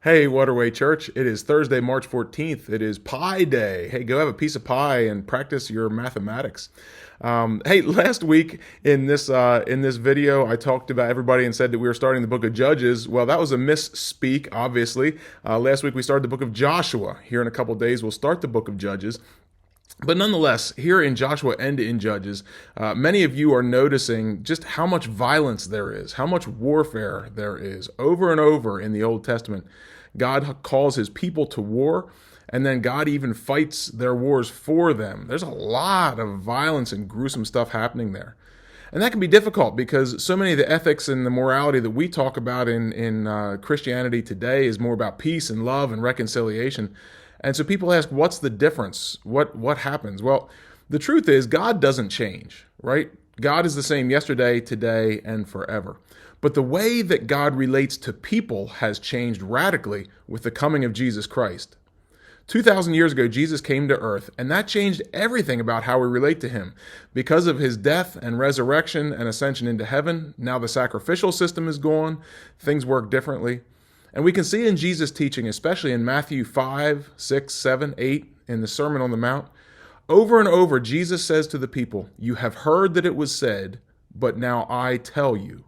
Hey, Waterway Church. It is Thursday, March 14th. It is Pie Day. Hey, go have a piece of pie and practice your mathematics. Hey, last week in this video, I talked about everybody and said that we were starting the book of Judges. Well, that was a misspeak, obviously. Last week we started the book of Joshua. Here in a couple days, we'll start the book of Judges. But nonetheless, here in Joshua and in Judges, many of you are noticing just how much violence there is, how much warfare there is. Over and over in the Old Testament, God calls his people to war, and then God even fights their wars for them. There's a lot of violence and gruesome stuff happening there. And that can be difficult because so many of the ethics and the morality that we talk about in Christianity today is more about peace and love and reconciliation. And so people ask, what's the difference? What happens? Well, the truth is God doesn't change, right? God is the same yesterday, today, and forever. But the way that God relates to people has changed radically with the coming of Jesus Christ. 2,000 years ago, Jesus came to earth, and that changed everything about how we relate to him. Because of his death and resurrection and ascension into heaven, now the sacrificial system is gone. Things work differently. And we can see in Jesus' teaching, especially in Matthew 5, 6, 7, 8, in the Sermon on the Mount, over and over, Jesus says to the people, "You have heard that it was said, but now I tell you."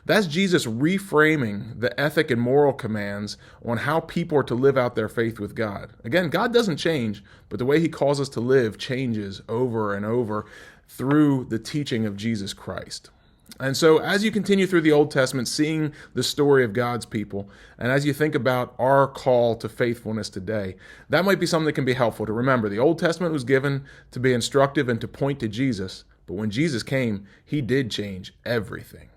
That's Jesus reframing the ethic and moral commands on how people are to live out their faith with God. Again, God doesn't change, but the way he calls us to live changes over and over through the teaching of Jesus Christ. And so as you continue through the Old Testament, seeing the story of God's people, and as you think about our call to faithfulness today, that might be something that can be helpful to remember. The Old Testament was given to be instructive and to point to Jesus, but when Jesus came, he did change everything.